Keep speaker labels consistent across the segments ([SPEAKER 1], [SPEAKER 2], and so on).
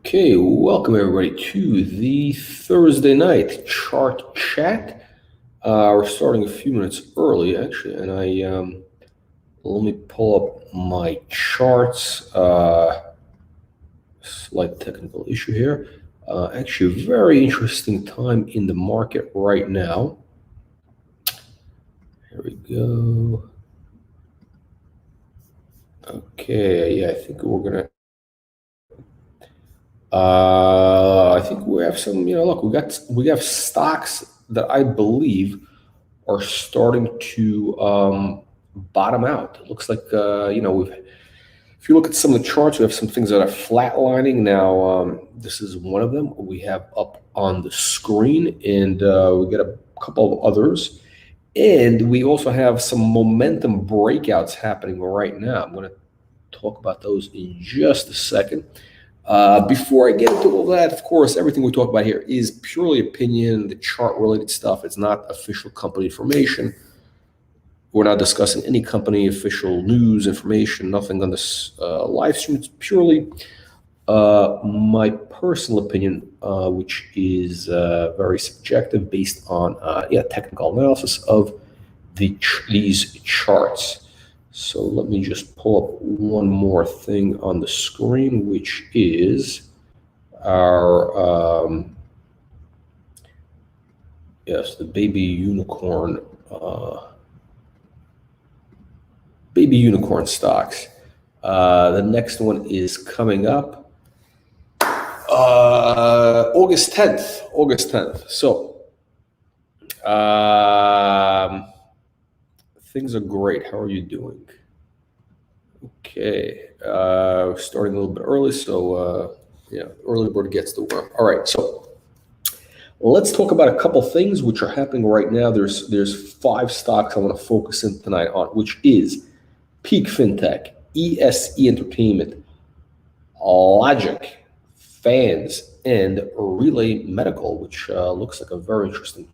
[SPEAKER 1] Okay, welcome everybody to the Thursday night chart chat. We're starting a few minutes early, actually, and let me pull up my charts. Slight technical issue here. Actually, a very interesting time in the market right now. Here we go. Okay, yeah, I think we're gonna. I think we have some. Look, we have stocks that I believe are starting to bottom out. It looks like if you look at some of the charts, we have some things that are flatlining. Now, this is one of them we have up on the screen, and we get a couple of others. And we also have some momentum breakouts happening right now. I'm going to talk about those in just a second. Before I get into all that, of course, everything we talk about here is purely opinion. The chart-related stuff, it's not official company information. We're not discussing any company official news, information, nothing on this live stream. It's purely my personal opinion, which is very subjective, based on technical analysis of these charts. So let me just pull up one more thing on the screen, which is our the baby unicorn stocks. The next one is coming up August 10th. So things are great. How are you doing? Okay, starting a little bit early, so early bird gets the worm. All right, so let's talk about a couple things which are happening right now. There's 5 stocks I want to focus in tonight on, which is Peak Fintech, ESE Entertainment, Logic, Fans, and Relay Medical, which looks like a very interesting.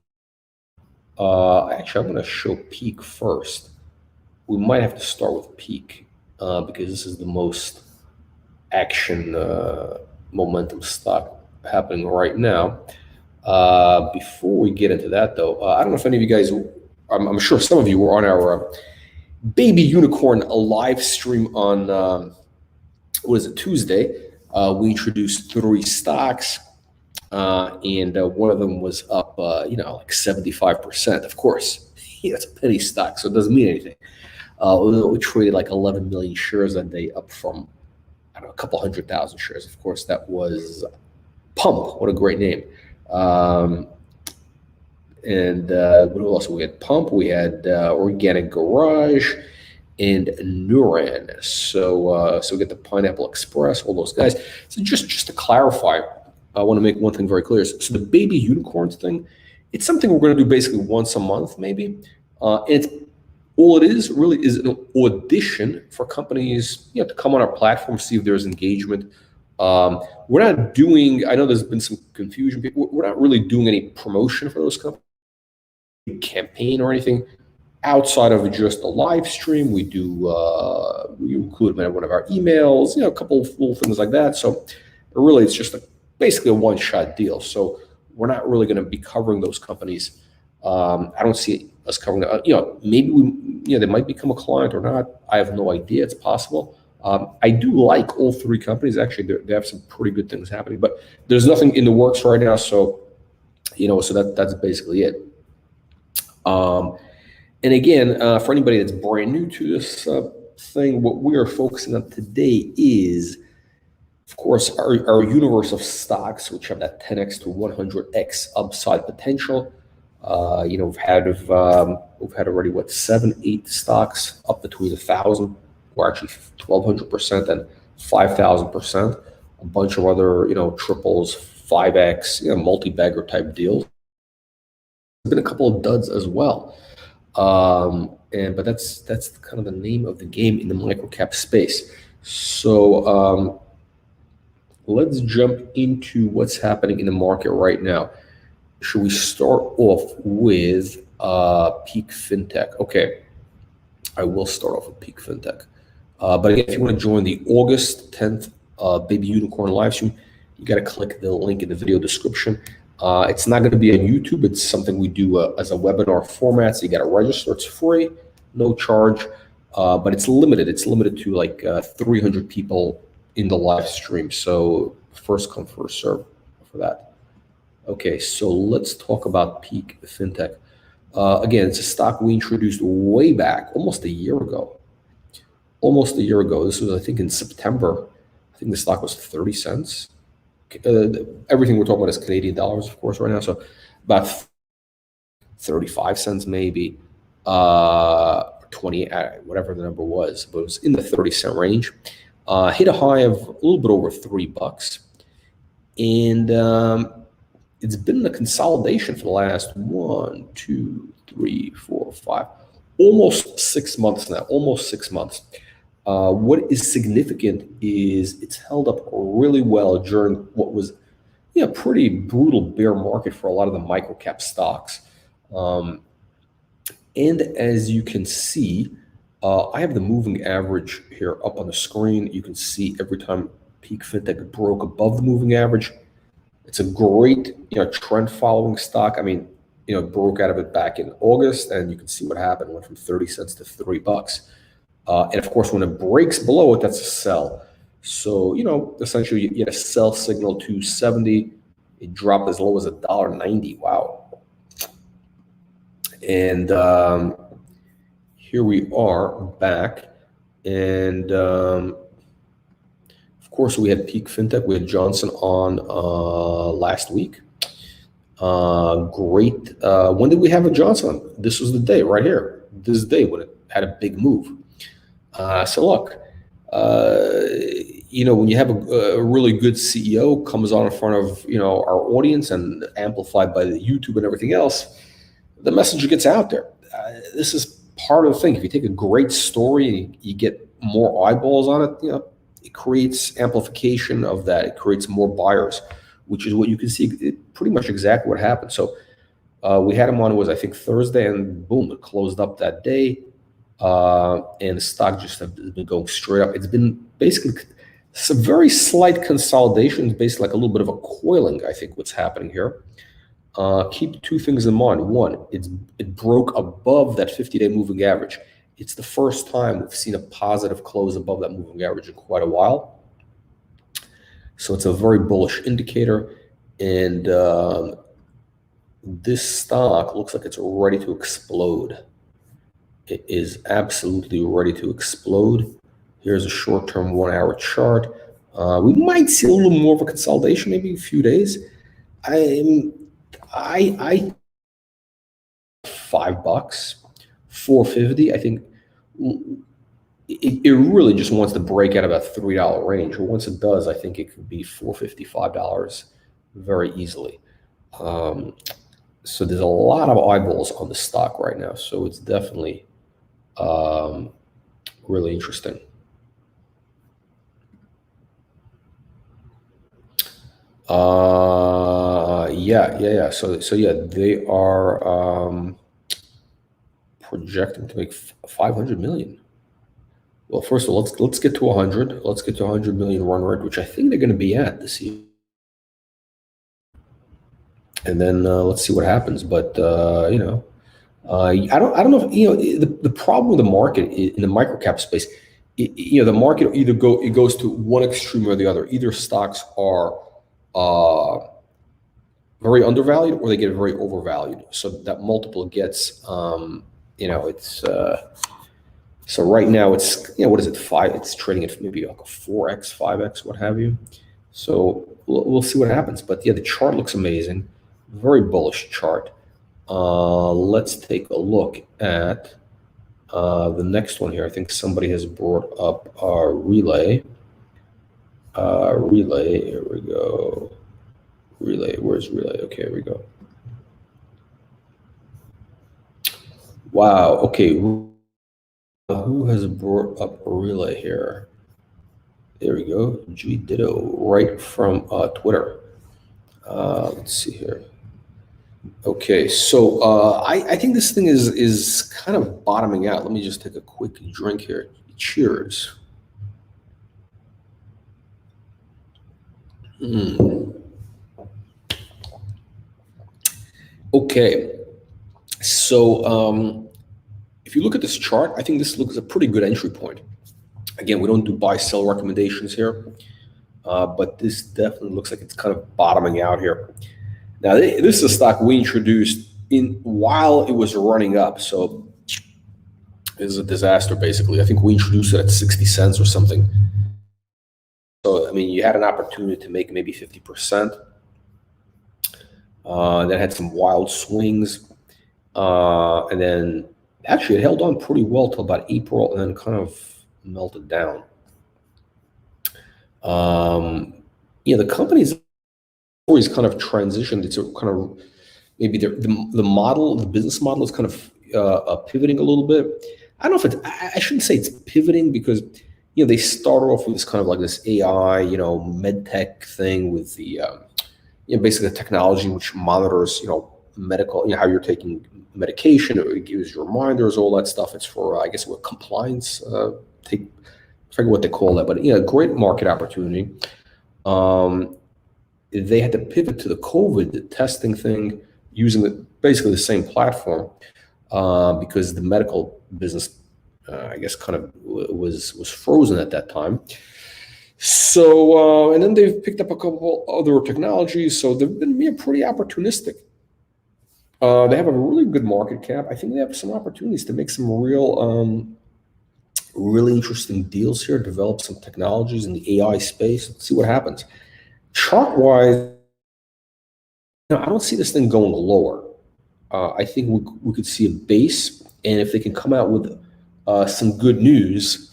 [SPEAKER 1] Actually, I'm going to show Peak first. We might have to start with Peak because this is the most action momentum stock happening right now. Before we get into that, though, I don't know if any of you guys, I'm sure some of you were on our Baby Unicorn live stream on, Tuesday. We introduced 3 stocks. And one of them was up, like 75%. Of course, it's a penny stock, so it doesn't mean anything. We traded like 11 million shares that day, up from, I don't know, a couple 100,000 shares. Of course, that was Pump. What a great name. And what else? We had Pump, we had Organic Garage, and Nuran. So we get the Pineapple Express, all those guys. So just to clarify, I want to make one thing very clear. So the baby unicorns thing, it's something we're going to do basically once a month, maybe. And all it is really is an audition for companies, to come on our platform, see if there's engagement. We're not doing, I know there's been some confusion. We're not really doing any promotion for those companies, campaign or anything outside of just a live stream. We include them in one of our emails, a couple of little things like that. So really, it's just basically a one-shot deal. So we're not really going to be covering those companies. I don't see us covering that. Maybe they might become a client or not. I have no idea. It's possible. I do like all 3 companies. Actually, they have some pretty good things happening, but there's nothing in the works right now. So, so that's basically it. And again, for anybody that's brand new to this thing, what we are focusing on today is, of course, our universe of stocks, which have that 10x to 100x upside potential. We've had already 7, 8 stocks up between 1,000, or actually 1,200% and 5,000%. A bunch of other triples, 5x, multi-bagger type deals. There's been a couple of duds as well, but that's kind of the name of the game in the microcap space. So. Let's jump into what's happening in the market right now. Should we start off with Peak Fintech? Okay, I will start off with Peak Fintech. But again, if you want to join the August 10th Baby Unicorn live stream, you got to click the link in the video description. It's not going to be on YouTube. It's something we do as a webinar format. So you got to register. It's free, no charge, but it's limited. It's limited to like 300 people in the live stream. So first come, first serve for that. Okay, so let's talk about Peak Fintech. Again, it's a stock we introduced way back, almost a year ago. Almost a year ago. This was, I think, in September. I think the stock was 30 cents. Everything we're talking about is Canadian dollars, of course, right now. So about 35 cents maybe, 20, whatever the number was, but it was in the 30-cent range. Hit a high of a little bit over $3. And it's been a consolidation for the last 1, 2, 3, 4, 5, almost 6 months now, almost 6 months. What is significant is it's held up really well during what was a pretty brutal bear market for a lot of the microcap stocks. And as you can see, I have the moving average here up on the screen. You can see every time Peak Fintech broke above the moving average. It's a great trend following stock. I mean, it broke out of it back in August, and you can see what happened. It went from 30 cents to $3. And of course, when it breaks below it, that's a sell. So, essentially you get a sell signal to 70. It dropped as low as $1.90. Wow. And here we are back. And of course, we had Peak Fintech. We had Johnson on last week. Great. When did we have a Johnson on? This was the day right here. This day when it had a big move. So look, when you have a really good CEO comes on in front of, our audience and amplified by the YouTube and everything else, the message gets out there. This is part of the thing. If you take a great story, you get more eyeballs on it, it creates amplification of that. It creates more buyers, which is what you can see. Pretty much exactly what happened. So we had him on, it was, I think, Thursday, and boom, it closed up that day. And the stock just has been going straight up. It's been basically some very slight consolidation, basically like a little bit of a coiling, I think, what's happening here. Keep two things in mind. One, it broke above that 50-day moving average. It's the first time we've seen a positive close above that moving average in quite a while. So it's a very bullish indicator. And this stock looks like it's ready to explode. It is absolutely ready to explode. Here's a short-term 1-hour chart. We might see a little more of a consolidation, maybe a few days. I $5, 450. I think it really just wants to break out of that $3 range. Once it does, I think it could be $4.50, $5 very easily. So there's a lot of eyeballs on the stock right now. So it's definitely really interesting. Yeah. So yeah, they are projecting to make 500 million. Well, first of all, let's get to 100. Let's get to 100 million run rate, which I think they're going to be at this year. And then let's see what happens. But I don't know if the problem with the market in the microcap space. The market either goes to one extreme or the other. Either stocks are very undervalued or they get very overvalued. So that multiple gets it's so right now it's what is it, 5? It's trading at maybe like a 4x, 5x, what have you. So we'll see what happens. But yeah, the chart looks amazing. Very bullish chart. Let's take a look at the next one here. I think somebody has brought up our relay. Relay, here we go. Relay, where's relay? Okay, here we go. Wow, okay. Who has brought up a relay here? There we go. G Ditto, right from Twitter. Let's see here. Okay, so I think this thing is kind of bottoming out. Let me just take a quick drink here. Cheers. Okay, so if you look at this chart, I think this looks a pretty good entry point. Again, we don't do buy-sell recommendations here, but this definitely looks like it's kind of bottoming out here. Now, this is a stock we introduced in while it was running up, so this is a disaster, basically. I think we introduced it at 60 cents or something. So, I mean, you had an opportunity to make maybe 50%. That had some wild swings. And then actually it held on pretty well till about April and then kind of melted down. The company's always kind of transitioned. It's a kind of maybe the model, the business model is kind of pivoting a little bit. I don't know if I shouldn't say it's pivoting because they started off with this kind of like this AI, med tech thing with the basically the technology which monitors medical, how you're taking medication. It gives you reminders, all that stuff. It's for I guess what compliance. I forget what they call that, but great market opportunity. They had to pivot to the COVID testing thing using basically the same platform because the medical business, I guess, kind of was frozen at that time. So, and then they've picked up a couple other technologies. So they've been pretty opportunistic. They have a really good market cap. I think they have some opportunities to make some really interesting deals here, develop some technologies in the AI space. Let's see what happens. Chart-wise, I don't see this thing going lower. I think we could see a base, and if they can come out with some good news,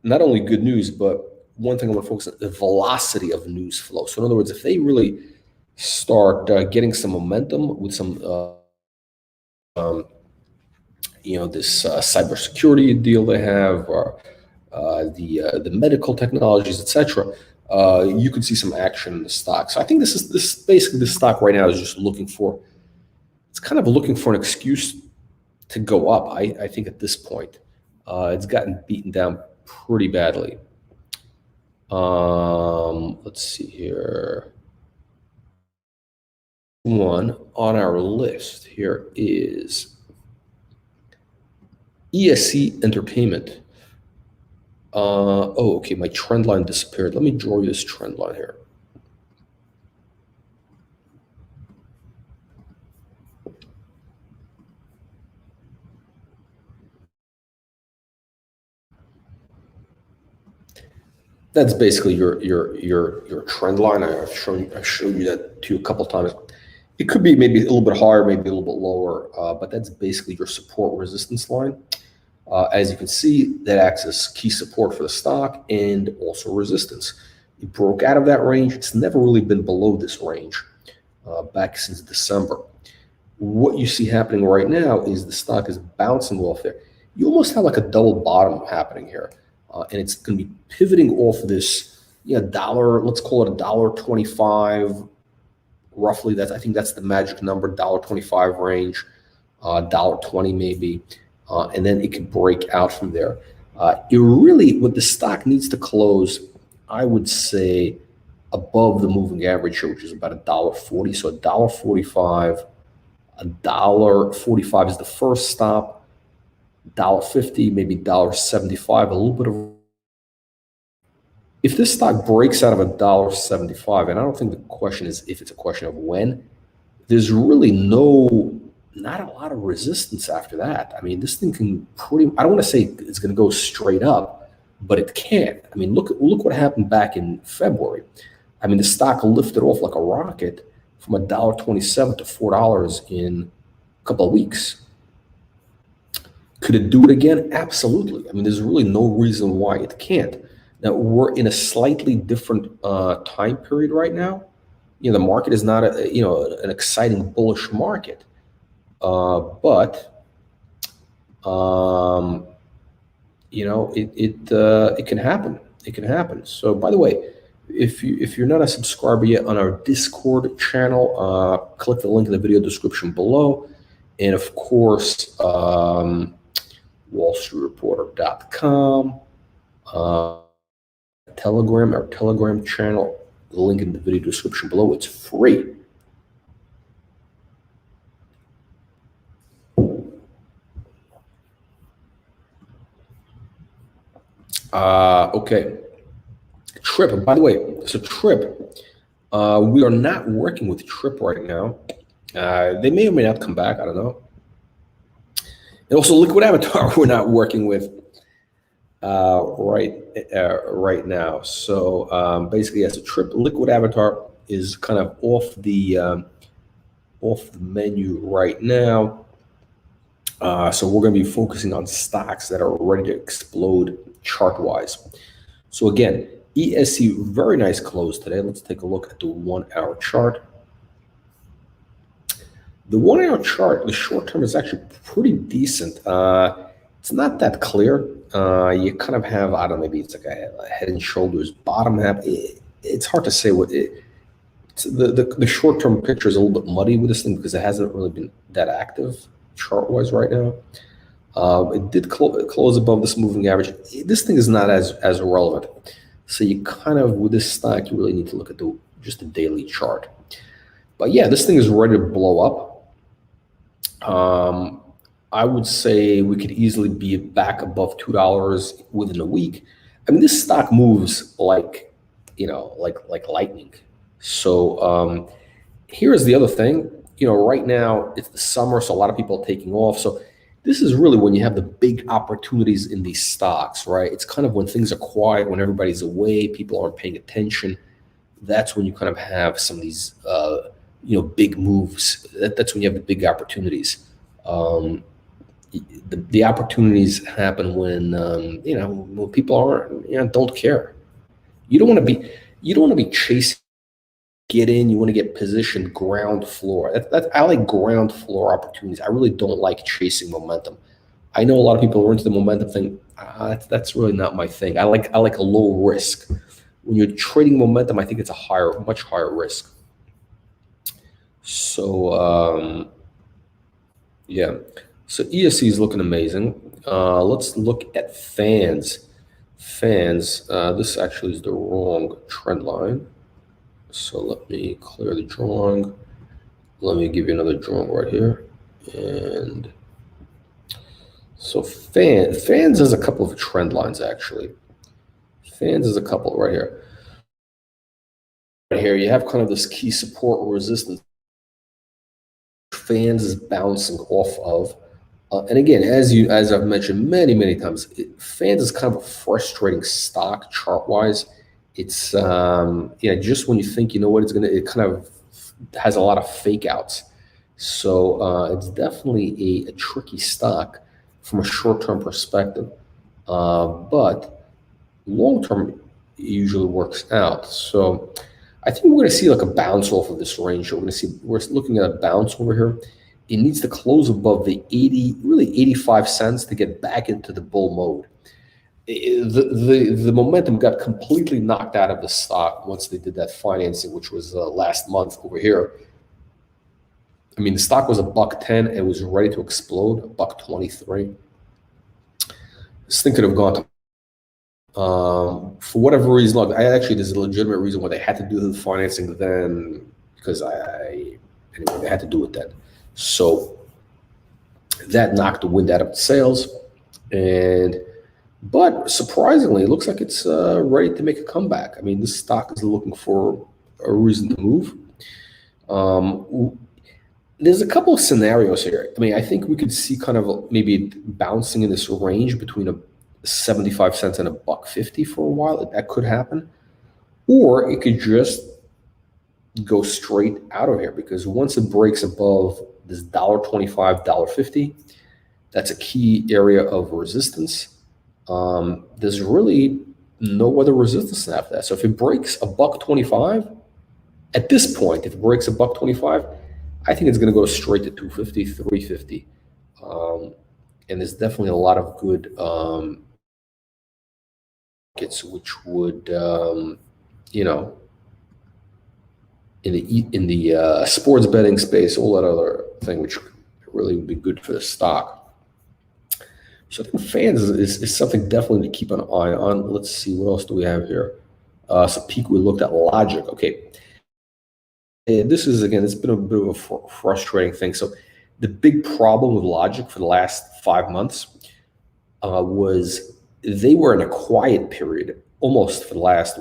[SPEAKER 1] not only good news, but one thing I want to focus on, the velocity of news flow. So in other words, if they really start getting some momentum with some, this cybersecurity deal they have, or the medical technologies, etc., you could see some action in the stock. So I think this basically the stock right now is just looking for an excuse to go up. I think at this point, it's gotten beaten down pretty badly. Let's see here. One on our list here is ESE Entertainment. Okay, my trend line disappeared. Let me draw you this trend line here. That's basically your trend line. I've showed you that to you a couple of times. It could be maybe a little bit higher, maybe a little bit lower, but that's basically your support resistance line. As you can see, that acts as key support for the stock and also resistance. It broke out of that range. It's never really been below this range back since December. What you see happening right now is the stock is bouncing off there. You almost have like a double bottom happening here. And it's going to be pivoting off this dollar, let's call it $1.25, roughly. I think that's the magic number, $1.25 range, $1.20 maybe. And then it can break out from there. What the stock needs to close, I would say, above the moving average here, which is about $1.40. So $1.45, $1.45 is the first stop. $1.50, maybe $1.75, a little bit of. If this stock breaks out of $1.75, and I don't think the question is if, it's a question of when, there's really not a lot of resistance after that. I mean, this thing can I don't want to say it's going to go straight up, but it can. I mean, look what happened back in February. I mean, the stock lifted off like a rocket from $1.27 to $4 in a couple of weeks. Could it do it again? Absolutely. I mean, there's really no reason why it can't. Now, we're in a slightly different time period right now. The market is not an exciting bullish market, but it can happen. It can happen. So, by the way, if you're not a subscriber yet on our Discord channel, click the link in the video description below, and of course, wallstreetreporter.com, our Telegram channel the link in the video description below. It's free. Okay. Trip, by the way, so Trip, we are not working with Trip right now. They may or may not come back, I don't know. And also Liquid Avatar, we're not working with right now. So basically, as a Trip, Liquid Avatar is kind of off the menu right now. So we're going to be focusing on stocks that are ready to explode chart-wise. So again, ESE, very nice close today. Let's take a look at the 1 hour chart. The 1 hour chart, the short term is actually pretty decent. It's not that clear. You kind of have, I don't know, maybe it's like a head and shoulders bottom half. It's hard to say what the short term picture is a little bit muddy with this thing because it hasn't really been that active chart wise right now. It did close above this moving average. This thing is not as relevant. So you kind of, with this stock, you really need to look at just the daily chart. But yeah, this thing is ready to blow up. I would say we could easily be back above $2 within a week. I mean, this stock moves like lightning. So here's the other thing. Right now it's the summer, so a lot of people are taking off. So this is really when you have the big opportunities in these stocks, right? It's kind of when things are quiet, when everybody's away, people aren't paying attention. That's when you kind of have some of these, big moves. That's when you have the big opportunities. The opportunities happen when, when people aren't, don't care. You don't want to be chasing. Get in, you want to get positioned ground floor. I like ground floor opportunities. I really don't like chasing momentum. I know a lot of people are into the momentum thing. That's really not my thing. I like a low risk. When you're trading momentum, I think it's a much higher risk. So yeah. So ESE is looking amazing. Let's look at fans. Fans. This actually is the wrong trend line. So let me clear the drawing. Let me give you another drawing right here. And so fans has a couple of trend lines actually. Fans is a couple right here. Right here, you have kind of this key support resistance. Fans is bouncing off of. And again, as I've mentioned many times, fans is kind of a frustrating stock chart-wise. It's just when you think it kind of has a lot of fake outs. So it's definitely a tricky stock from a short-term perspective, but long-term it usually works out. So I think we're going to see like a bounce off of this range. We're looking at a bounce over here. It needs to close above the 85 cents to get back into the bull mode. The momentum got completely knocked out of the stock once they did that financing, which was last month over here. I mean, the stock was $110. It was ready to explode, $123. This thing could have gone to, for whatever reason. Look, there's a legitimate reason why they had to do the financing then, because anyway, they had to do it then. So that knocked the wind out of the sails, but surprisingly, it looks like it's ready to make a comeback. I mean, this stock is looking for a reason to move. There's a couple of scenarios here. I mean, I think we could see kind of maybe bouncing in this range between 75 cents and $1.50 for a while. That could happen. Or it could just go straight out of here, because once it breaks above this $1.25, $1.50, that's a key area of resistance. There's really no other resistance after that. So if it breaks $1.25, at this point, if it breaks $1.25, I think it's going to go straight to $2.50, $3.50. And there's definitely a lot of good markets which would, in the sports betting space, all that other thing, which really would be good for the stock. So I think fans is something definitely to keep an eye on. Let's see, what else do we have here? So peak, we looked at Logic. Okay. And this is, again, it's been a bit of a frustrating thing. So the big problem with Logic for the last 5 months was they were in a quiet period almost for the last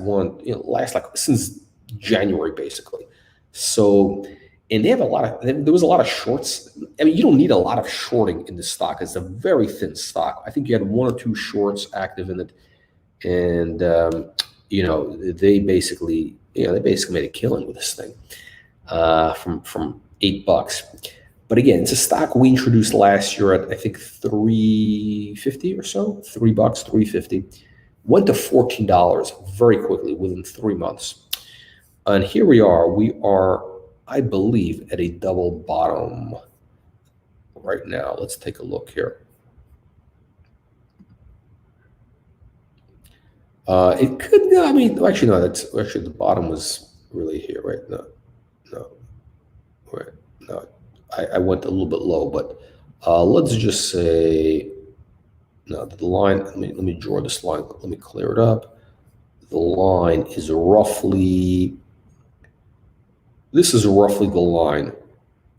[SPEAKER 1] since January, basically. So, and they have there was a lot of shorts. I mean, you don't need a lot of shorting in this stock. It's a very thin stock. I think you had 1 or 2 shorts active in it. And, they basically made a killing with this thing from $8. But again, it's a stock we introduced last year at, I think, $3.50 or so, $3, $3.50. Went to $14 very quickly within 3 months. And here we are, I believe, at a double bottom right now. Let's take a look here. It could, I mean, actually, no, the bottom was really here, right? No, right, no. I went a little bit low, but let's just say, no, the line, let me draw this line, let me clear it up. The line is roughly, this is roughly the line.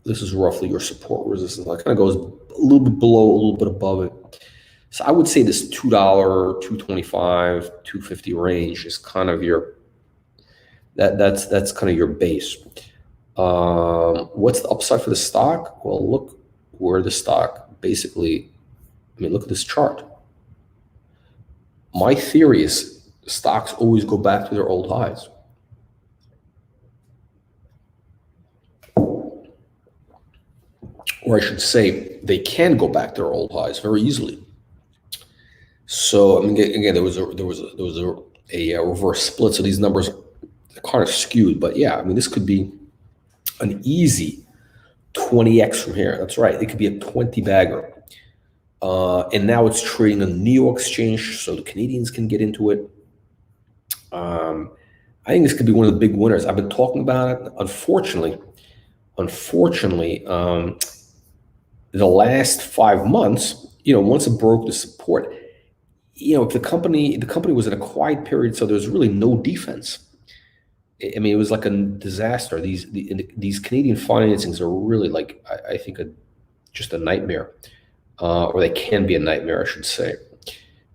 [SPEAKER 1] This is roughly your support resistance. It kind of goes a little bit below, a little bit above it. So I would say this $2, $2.25, $2.50 range is kind of your, that's kind of your base. What's the upside for the stock? Well, look where the stock basically, I mean, look at this chart. My theory is stocks always go back to their old highs. Or I should say, they can go back to their old highs very easily. So I mean, again, there was a reverse split, so these numbers are kind of skewed. But yeah, I mean, this could be an easy 20x from here. That's right. It could be a 20 bagger. And now it's trading on the New York Exchange, so the Canadians can get into it. I think this could be one of the big winners. I've been talking about it. Unfortunately, the last 5 months, once it broke the support, if the company was in a quiet period, so there's really no defense. I mean, it was like a disaster. These Canadian financings are really, like, I think, just a nightmare, or they can be a nightmare, I should say.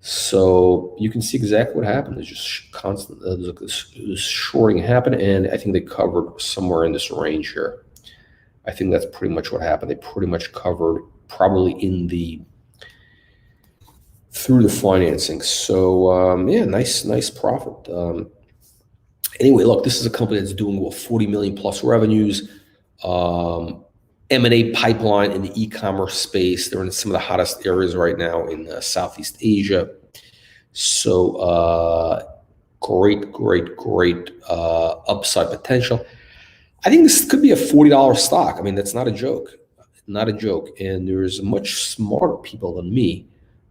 [SPEAKER 1] So you can see exactly what happened. There's just constant this shorting happened, and I think they covered somewhere in this range here. I think that's pretty much what happened. They pretty much covered probably through the financing. So yeah, nice profit. Anyway, look, this is a company that's doing 40 million plus revenues, M&A pipeline in the e-commerce space. They're in some of the hottest areas right now in Southeast Asia. So great upside potential. I think this could be a $40 stock. I mean, that's not a joke. And there's much smarter people than me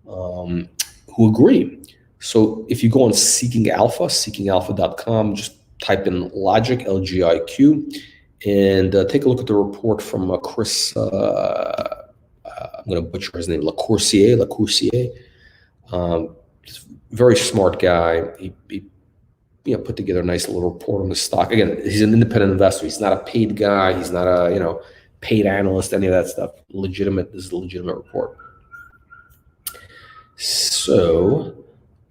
[SPEAKER 1] who agree. So if you go on Seeking Alpha, seekingalpha.com, just type in Logic, LGIQ, and take a look at the report from Chris, I'm going to butcher his name, LaCourcier. Very smart guy. He put together a nice little report on the stock. Again, he's an independent investor. He's not a paid guy. He's not a paid analyst, any of that stuff. Legitimate. This is a legitimate report. So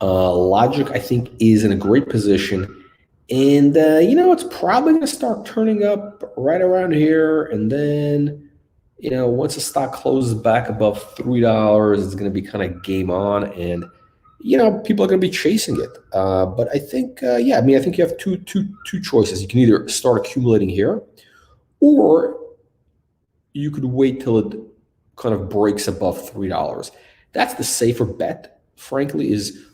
[SPEAKER 1] Logic, I think, is in a great position. And, it's probably going to start turning up right around here. And then, once the stock closes back above $3, it's going to be kind of game on. And, people are going to be chasing it. But I think, I think you have two choices. You can either start accumulating here, or you could wait till it kind of breaks above $3. That's the safer bet, frankly, is,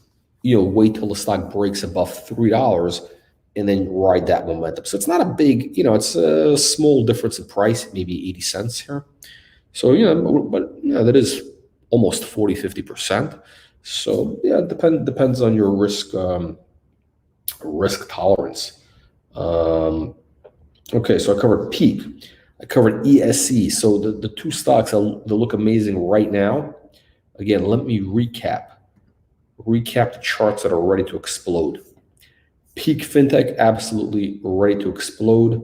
[SPEAKER 1] wait till the stock breaks above $3 and then ride that momentum. So it's not a big, it's a small difference in price, maybe 80 cents here. So, that is almost 40-50%. So yeah, it depends on your risk tolerance. Okay, so I covered Peak. I covered ESE. So the two stocks, they look amazing right now. Again, let me recap the charts that are ready to explode. Peak Fintech, absolutely ready to explode.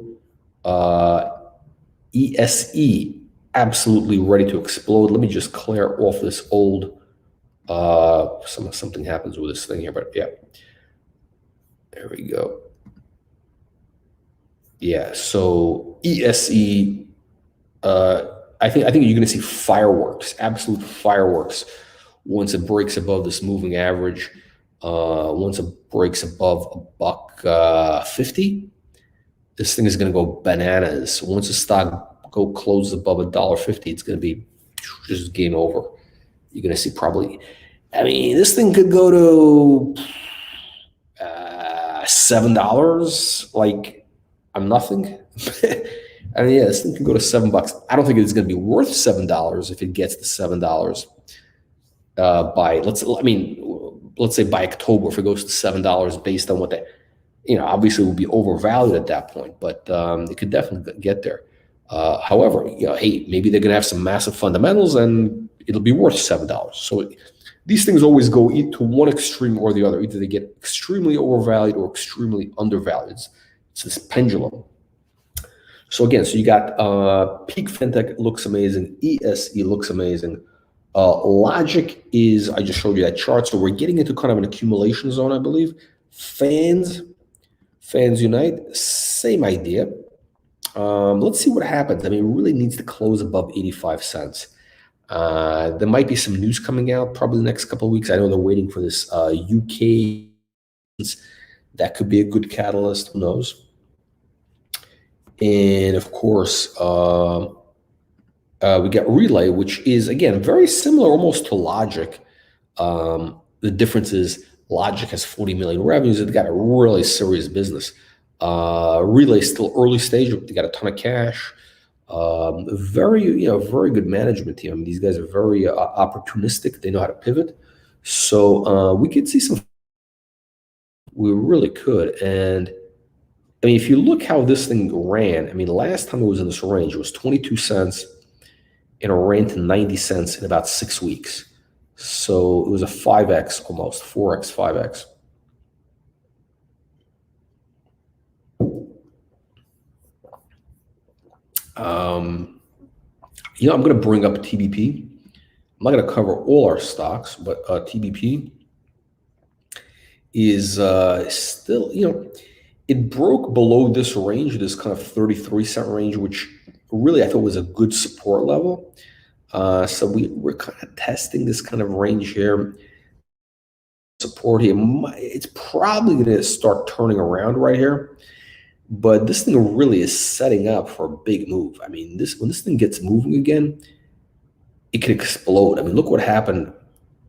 [SPEAKER 1] ESE, absolutely ready to explode. Let me just clear off this old, something happens with this thing here, but yeah, there we go. Yeah, so ESE, I think you're going to see fireworks, absolute fireworks, once it breaks above this moving average. Once it breaks above a buck 50, this thing is going to go bananas. Once the stock closes above $1.50, it's going to be just game over. You're going to see probably, I mean, this thing could go to $7. Like, I'm nothing. I mean, yeah, this thing can go to $7. I don't think it's going to be worth $7 if it gets to $7 by let's say by October, if it goes to $7 based on what they, obviously it will be overvalued at that point, but it could definitely get there. However, hey, maybe they're going to have some massive fundamentals and it'll be worth $7. So these things always go to one extreme or the other. Either they get extremely overvalued or extremely undervalued. It's this pendulum. So again, so you got Peak Fintech looks amazing. ESE looks amazing. Logic is, I just showed you that chart. So we're getting into kind of an accumulation zone, I believe. Fans Unite, same idea. Let's see what happens. I mean, it really needs to close above 85 cents. There might be some news coming out probably the next couple of weeks. I know they're waiting for this UK. That could be a good catalyst. Who knows? And of course, we got Relay, which is, again, very similar almost to Logic. The difference is Logic has 40 million revenues. They've got a really serious business. Relay is still early stage. They got a ton of cash. Very good management team. I mean, these guys are very opportunistic. They know how to pivot. So we could see some. We really could. And I mean, if you look how this thing ran, I mean, last time it was in this range, it was 22 cents, and it ran to 90 cents in about 6 weeks. So it was a 5x almost, 4x, 5x. I'm going to bring up TBP. I'm not going to cover all our stocks, but TBP is still, it broke below this range, this kind of 33-cent range, which really I thought was a good support level. So we're kind of testing this kind of range here. Support here, it's probably going to start turning around right here. But this thing really is setting up for a big move. I mean, when this thing gets moving again, it can explode. I mean, look what happened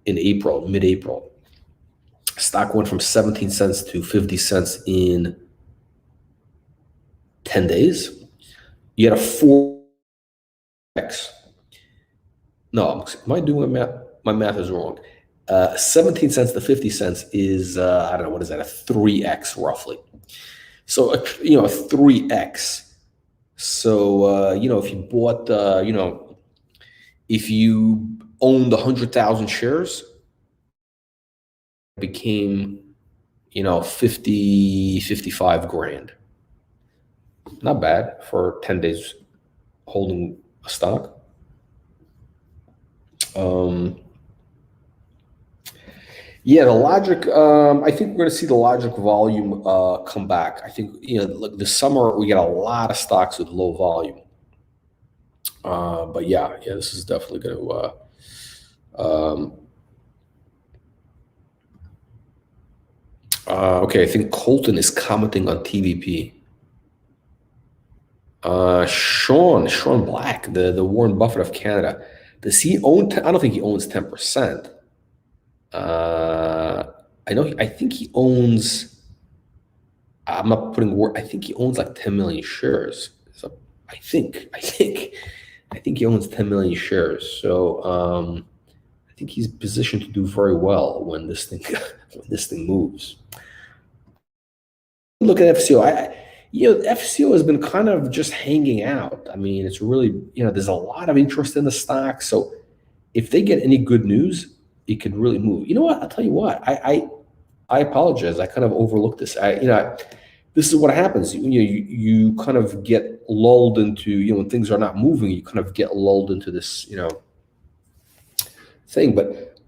[SPEAKER 1] in April, mid-April. Stock went from 17 cents to 50 cents in 10 days. You had a 4x. No, am I doing my math? My math is wrong. 17 cents to 50 cents is, I don't know, what is that, a 3x roughly. So, a 3x. So, if you bought, if you owned 100,000 shares, it became, 55 grand. Not bad for 10 days holding a stock. Yeah, the Logic, I think we're going to see the Logic volume come back. I think, look, this summer we get a lot of stocks with low volume. But yeah, this is definitely going to. Okay, I think Colton is commenting on TVP. Sean Black, the Warren Buffett of Canada. Does he own? I don't think he owns 10%. I think he owns. I'm not putting word. I think he owns like 10 million shares. So I think he owns 10 million shares. So I think he's positioned to do very well when this thing moves. Look at FCO. FCO has been kind of just hanging out. I mean, it's really, there's a lot of interest in the stock. So if they get any good news, it could really move. You know what? I'll tell you what. I apologize. I kind of overlooked this. This is what happens. You kind of get lulled into, when things are not moving, you kind of get lulled into this, thing. But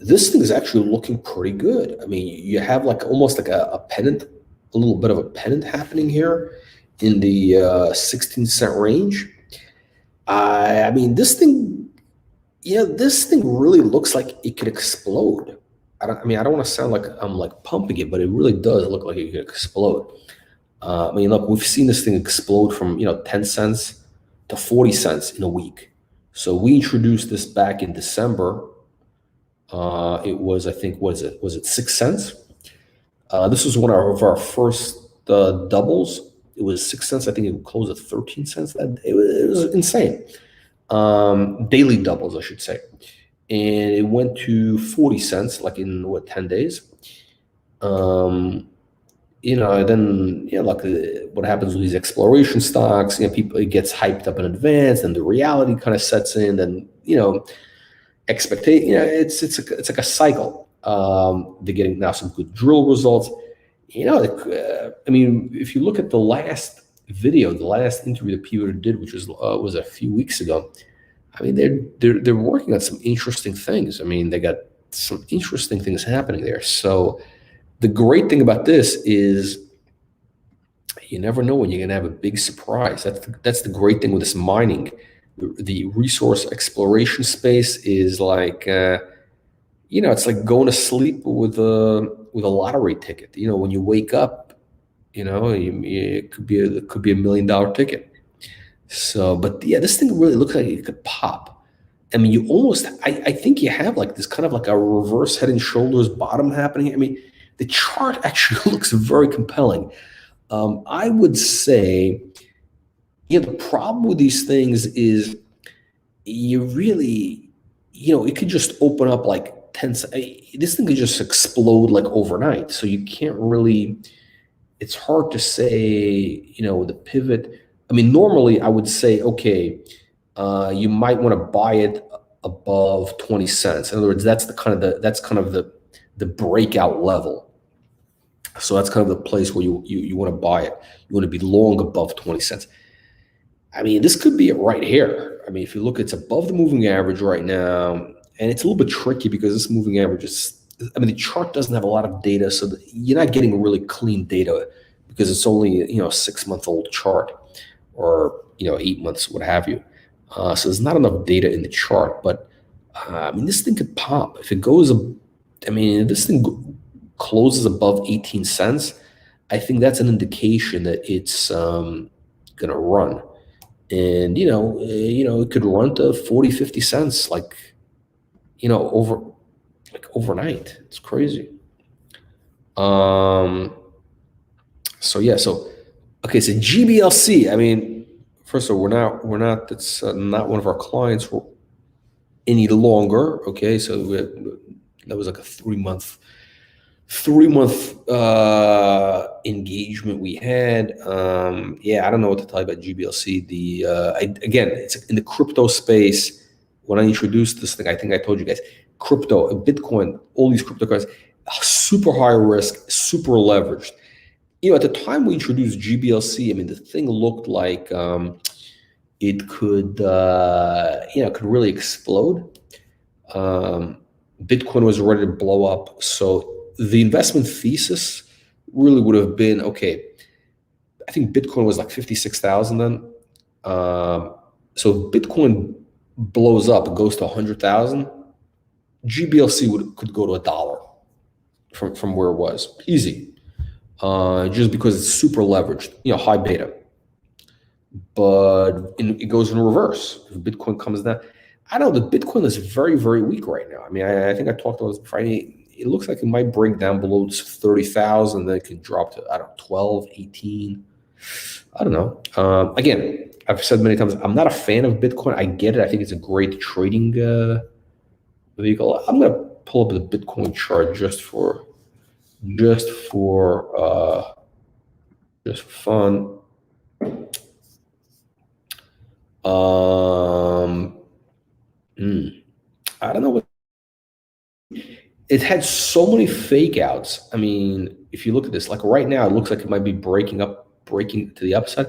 [SPEAKER 1] this thing is actually looking pretty good. I mean, you have like almost like a pennant, a little bit of a pennant happening here in the 16 cent range. I mean, this thing really looks like it could explode. I don't want to sound like I'm like pumping it, but it really does look like it could explode. I mean, look, we've seen this thing explode from 10 cents to 40 cents in a week. So we introduced this back in December. It was, I think, was it 6 cents? This was one of our first doubles. It was 6 cents. I think it closed at 13 cents. It was insane. Daily doubles, I should say. And it went to 40 cents, like in 10 days. Then like what happens with these exploration stocks, people, it gets hyped up in advance, and the reality kind of sets in, and expectation, it's like a cycle. They're getting now some good drill results. I mean, if you look at the last video, the last interview that Peter did, which was a few weeks ago, I mean, they're working on some interesting things. I mean, they got some interesting things happening there. So the great thing about this is you never know when you're gonna have a big surprise. That's the great thing with this mining. The resource exploration space is like it's like going to sleep with a lottery ticket. When you wake up, it could be a $1 million ticket. So, but yeah, this thing really looks like it could pop. I mean, I think you have like this kind of like a reverse head and shoulders bottom happening. I mean, the chart actually looks very compelling. I would say, the problem with these things is you really, it could just open up like 10, this thing could just explode like overnight. So you can't really, it's hard to say, the pivot. I mean, normally I would say, okay, you might want to buy it above 20 cents. In other words, that's kind of the breakout level. So that's kind of the place where you want to buy it. You want to be long above 20 cents. I mean, this could be it right here. I mean, if you look, it's above the moving average right now, and it's a little bit tricky because this moving average I mean, the chart doesn't have a lot of data, so you're not getting really clean data because it's only, a 6-month-old chart, or, 8 months, what have you. So there's not enough data in the chart, but I mean, this thing could pop. If it goes, I mean, if this thing closes above 18 cents, I think that's an indication that it's going to run. And, it could run to 40, 50 cents, like, overnight. It's crazy. So yeah, okay, so GBLC, I mean, first of all, it's not one of our clients any longer. Okay, so that was like a 3-month engagement we had. Yeah, I don't know what to tell you about GBLC. Again, it's in the crypto space. When I introduced this thing, I think I told you guys, crypto, Bitcoin, all these cryptocurrencies, super high risk, super leveraged. At the time we introduced GBLC, I mean, the thing looked like it could really explode. Bitcoin was ready to blow up. So the investment thesis really would have been, okay, I think Bitcoin was like 56,000 then. So if Bitcoin blows up, it goes to 100,000, GBLC could go to $1 from where it was. Easy. Just because it's super leveraged, high beta. But it goes in reverse. If Bitcoin comes down, I don't know, the Bitcoin is very, very weak right now. I mean, I think I talked about this Friday. It looks like it might break down below 30,000, then it could drop to, I don't know, 12, 18. I don't know. Again, I've said many times, I'm not a fan of Bitcoin. I get it. I think it's a great trading vehicle. I'm going to pull up the Bitcoin chart just for fun. I don't know what it had so many fake outs. I mean, if you look at this, like right now, it looks like it might be breaking to the upside,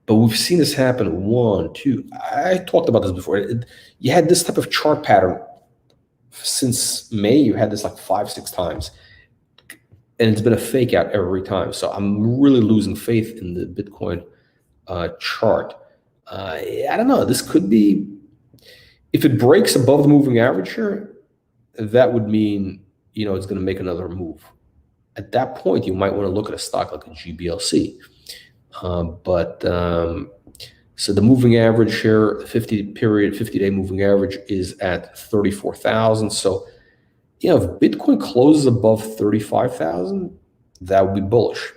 [SPEAKER 1] but we've seen this happen one, two. I talked about this before. You had this type of chart pattern since May. You had this like 5, 6 times, and it's been a fake out every time. So I'm really losing faith in the Bitcoin chart. I don't know. This could be, if it breaks above the moving average here, that would mean, it's going to make another move. At that point, you might want to look at a stock like a GBLC. So the moving average here, 50-day moving average is at 34,000. So, if Bitcoin closes above 35,000, that would be bullish.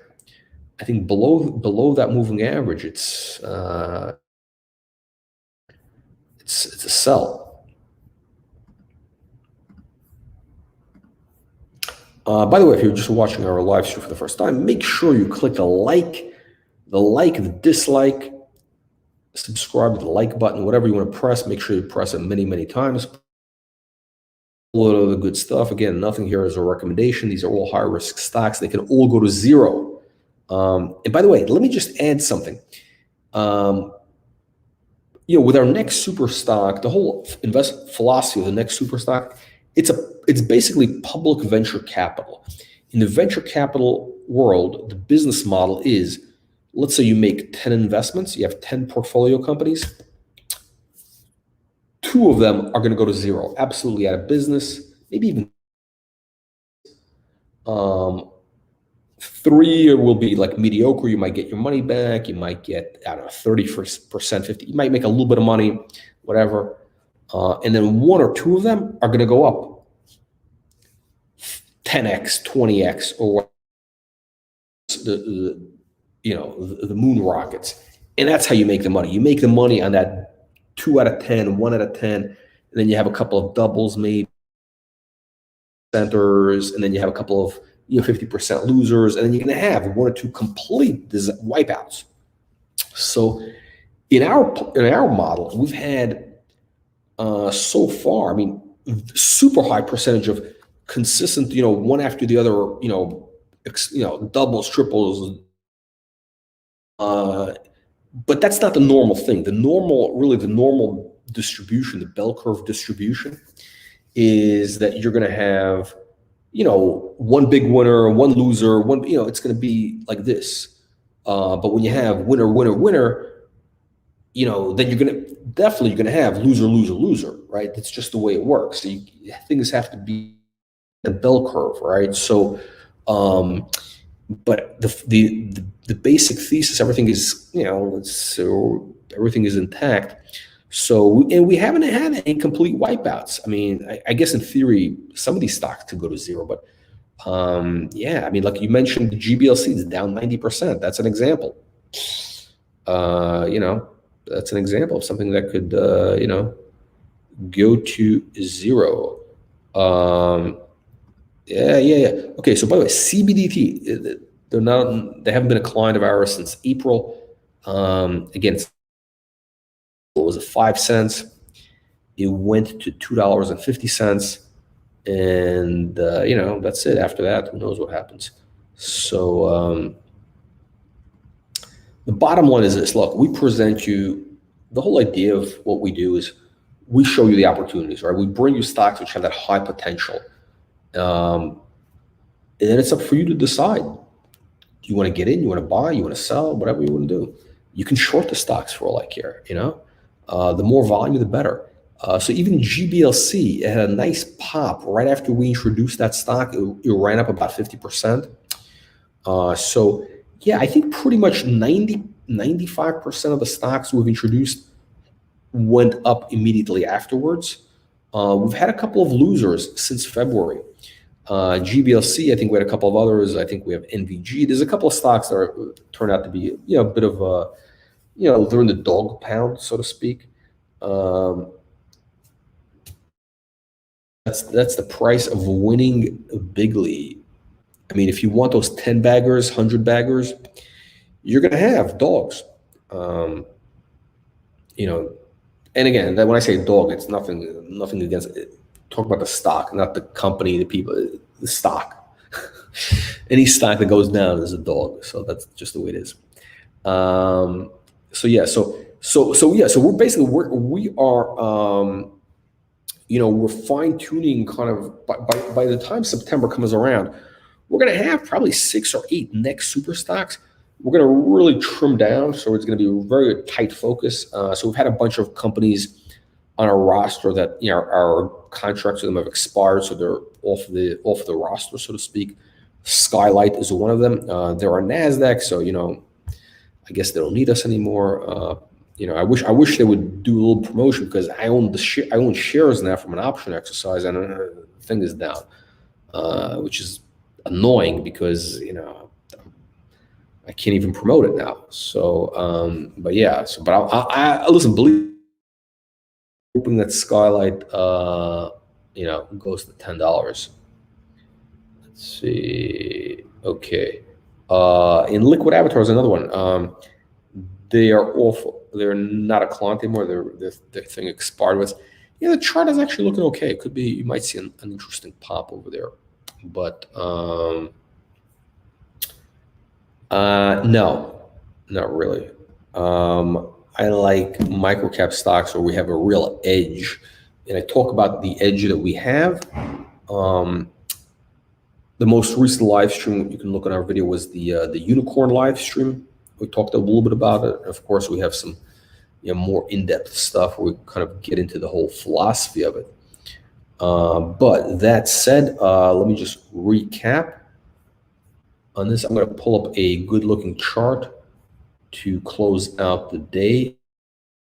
[SPEAKER 1] I think below that moving average, it's a sell. By the way, if you're just watching our live stream for the first time, make sure you click the dislike, subscribe to the like button, whatever you want to press. Make sure you press it many, many times. A lot of the good stuff. Again, nothing here is a recommendation. These are all high risk stocks. They can all go to zero. And by the way, let me just add something. With our next super stock, the whole investment philosophy of the next super stock, it's basically public venture capital. In the venture capital world, the business model is, let's say you make 10 investments, you have 10 portfolio companies. 2 of them are going to go to zero, absolutely out of business, maybe even 3 will be like mediocre. You might get your money back. You might get, 30%, 50%. You might make a little bit of money, whatever. And then 1 or 2 of them are going to go up 10x, 20x, or the moon rockets. And that's how you make the money. You make the money on that 2 out of 10, 1 out of 10, and then you have a couple of doubles, maybe centers, and then you have a couple of 50% losers, and then you're going to have 1 or 2 complete wipeouts. So in our model, we've had so far, super high percentage of consistent, one after the other, doubles, triples. But that's not the normal thing. The normal distribution, the bell curve distribution, is that you're going to have, 1 big winner, 1 loser, it's going to be like this. But when you have winner, winner, winner, then you're going to have loser, loser, loser, right? That's just the way it works. So things have to be a bell curve, right? So, but the basic thesis, everything is, everything is intact. So, and we haven't had any complete wipeouts. I guess in theory, some of these stocks could go to zero, but like you mentioned, the GBLC is down 90%. That's an example. That's an example of something that could, go to zero. Okay, so by the way, CBDT, they haven't been a client of ours since April. Again, it was at 5 cents. It went to $2.50, and that's it. After that, who knows what happens? So the bottom line is this: look, we present you the whole idea of what we do is we show you the opportunities, right? We bring you stocks which have that high potential. And then it's up for you to decide. Do you want to get in? You want to buy? You want to sell? Whatever you want to do. You can short the stocks for all I care. The more volume, the better. So even GBLC, it had a nice pop right after we introduced that stock. It ran up about 50%. So yeah, I think pretty much 95% of the stocks we've introduced went up immediately afterwards. We've had a couple of losers since February. GBLC, I think we had a couple of others. I think we have NVG. There's a couple of stocks that turned out to be, a bit of a, they're in the dog pound, so to speak. That's the price of winning bigly. If you want those 10 baggers, 100 baggers, you're going to have dogs. And again, when I say dog, it's nothing against it. talk about the stock, not the company, the people, the stock. Any stock that goes down is a dog. So that's just the way it is. So yeah, so we're basically we are we're fine tuning kind of by the time September comes around, we're going to have probably 6 or 8 next super stocks. We're going to really trim down, so it's going to be a very tight focus. So we've had a bunch of companies on our roster that our contracts with them have expired, so they're off the roster, so to speak. Skylight is one of them. They're on NASDAQ, so I guess they don't need us anymore. I wish they would do a little promotion, because I own shares now from an option exercise, and the thing is down, which is annoying because I can't even promote it now. So, but yeah. So, but I listen. Hoping that Skylight, goes to $10. Let's see. Okay. In Liquid Avatar is another one. They are awful. They're not a client anymore. Their thing expired with. Yeah, the chart is actually looking okay. It could be, you might see an interesting pop over there, but no, not really. I like microcap stocks where we have a real edge, and I talk about the edge that we have. The most recent live stream you can look at our video was the unicorn live stream. We talked a little bit about it. Of course, we have some more in-depth stuff where we kind of get into the whole philosophy of it. But that said, let me just recap on this. I'm going to pull up a good-looking chart to close out the day.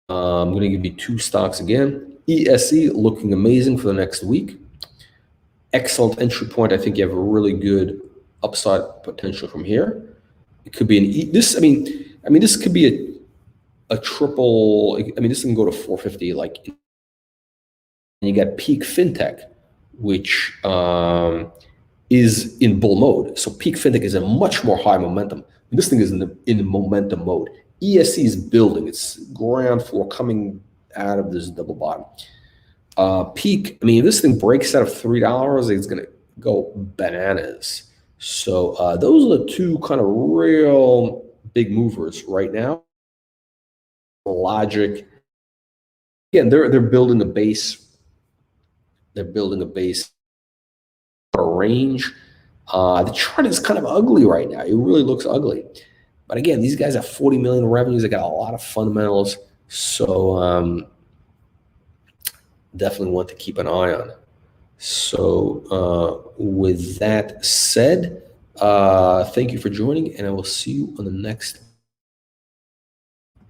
[SPEAKER 1] I'm going to give you 2 stocks again. ESE looking amazing for the next week. Excellent entry point. I think you have a really good upside potential from here. It could be this could be a triple. This can go to 450. And you got peak Fintech, which is in bull mode. So peak Fintech is a much more high momentum. This thing is in momentum mode. ESE is building. It's ground floor coming out of this double bottom. Peak, if this thing breaks out of $3, it's going to go bananas. So those are the 2 kind of real big movers right now. Logic. Again, they're building a base. They're building a base for a range. The chart is kind of ugly right now. It really looks ugly. But again, these guys have 40 million revenues. They got a lot of fundamentals. So definitely want to keep an eye on. So with that said, thank you for joining, and I will see you on the next